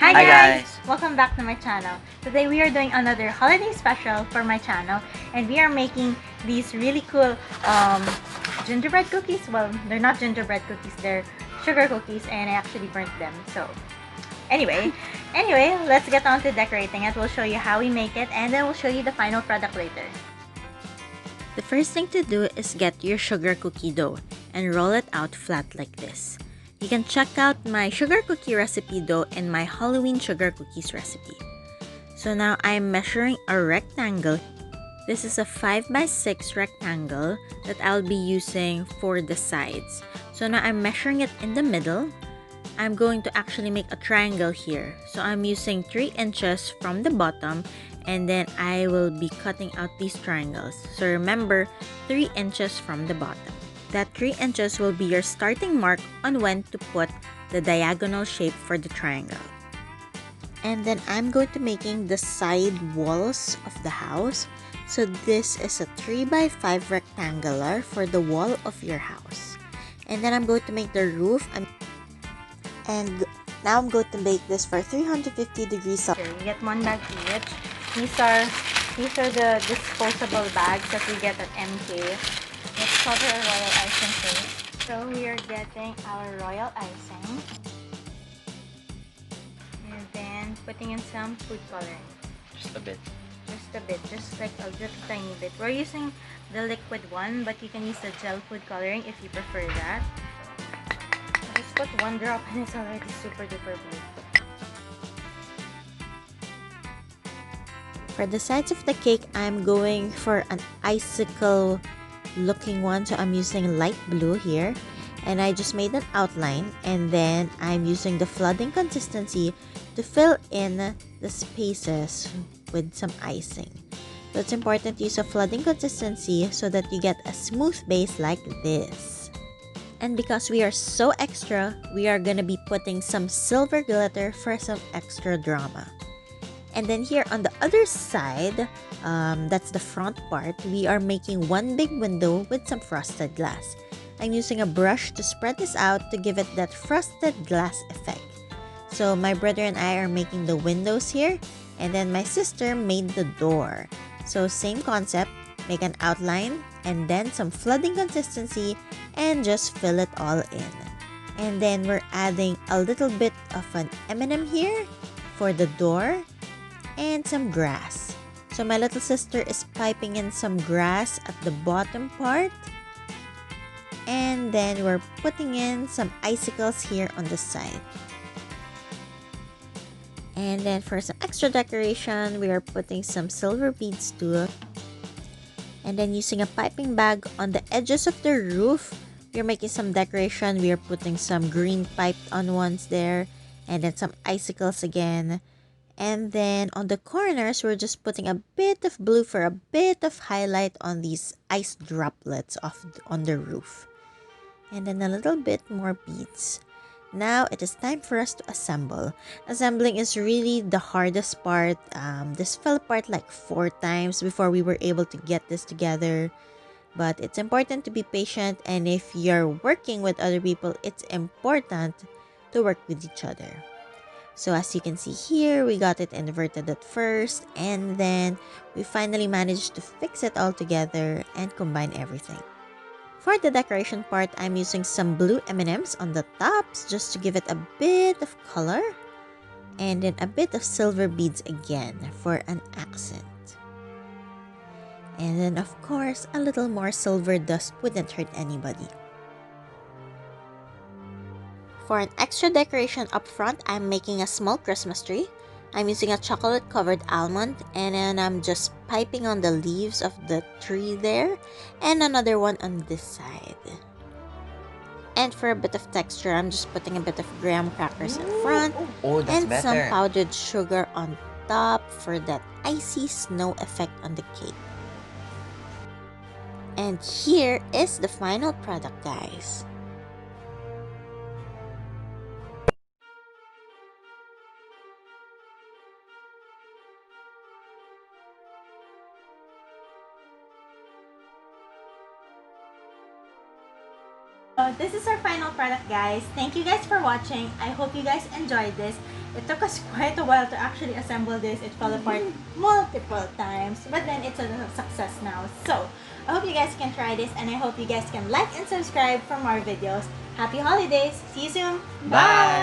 Hi Hi guys! guys! Welcome back to my channel. Today we are doing another holiday special for my channel and we are making these really cool gingerbread cookies. Well, they're not gingerbread cookies, they're sugar cookies and I actually burnt them. So anyway, let's get on to decorating it. We'll show you how we make it and then we'll show you the final product later. The first thing to do is get your sugar cookie dough and roll it out flat like this. You can check out my sugar cookie recipe dough and my Halloween sugar cookies recipe. So now I'm measuring a rectangle. This is a 5 by 6 rectangle that I'll be using for the sides. So now I'm measuring it in the middle. I'm going to actually make a triangle here. So I'm using 3 inches from the bottom and then I will be cutting out these triangles. So remember, 3 inches from the bottom. That 3 inches will be your starting mark on when to put the diagonal shape for the triangle. And then I'm going to making the side walls of the house. So this is a 3 by 5 rectangular for the wall of your house. And then I'm going to make the roof. And now I'm going to make this for 350 degrees Celsius. You get one bag each. These are the disposable bags that we get at MK. Let's cover our royal icing first. So we are getting our royal icing. And then putting in some food coloring. Just a bit. Just a bit, just like a little tiny bit. We're using the liquid one, but you can use the gel food coloring if you prefer that. Just put one drop and it's already super duper blue. For the sides of the cake, I'm going for an icicle looking one. So I'm using light blue here. And I just made an outline. And then I'm using the flooding consistency to fill in the spaces with some icing. So it's important to use a flooding consistency so that you get a smooth base like this. And because we are so extra, we are gonna be putting some silver glitter for some extra drama. And then here on the other side, that's the front part, we are making one big window with some frosted glass. I'm using a brush to spread this out to give it that frosted glass effect. So my brother and I are making the windows here, and then my sister made the door. So same concept, make an outline, and then some flooding consistency, and just fill it all in. And then we're adding a little bit of an M&M here for the door, and some grass. So my little sister is piping in some grass at the bottom part. And then we're putting in some icicles here on the side. And then for some extra decoration, we are putting some silver beads too. And then using a piping bag on the edges of the roof, we're making some decoration. We are putting some green piped on ones there. And then some icicles again. And then on the corners, we're just putting a bit of blue for a bit of highlight on these ice droplets on the roof. And then a little bit more beads. Now it is time for us to assemble. Assembling is really the hardest part. This fell apart like 4 times before we were able to get this together. But it's important to be patient, and if you're working with other people, it's important to work with each other. So as you can see here, we got it inverted at first, and then we finally managed to fix it all together and combine everything. For the decoration part, I'm using some blue M&Ms on the tops just to give it a bit of color, and then a bit of silver beads again for an accent. And then of course, a little more silver dust wouldn't hurt anybody. For an extra decoration up front, I'm making a small Christmas tree. I'm using a chocolate covered almond, and then I'm just piping on the leaves of the tree there, and another one on this side. And for a bit of texture, I'm just putting a bit of graham crackers in front, Oh, that's and some better. powdered sugar on top for that icy snow effect on the cake. And here is the final product, guys. this is our final product, guys. Thank you guys for watching. I hope you guys enjoyed this. It took us quite a while to actually assemble this. It fell apart multiple times, but then it's a success now. So, I hope you guys can try this, and I hope you guys can like and subscribe for more videos. Happy holidays! See you soon! Bye!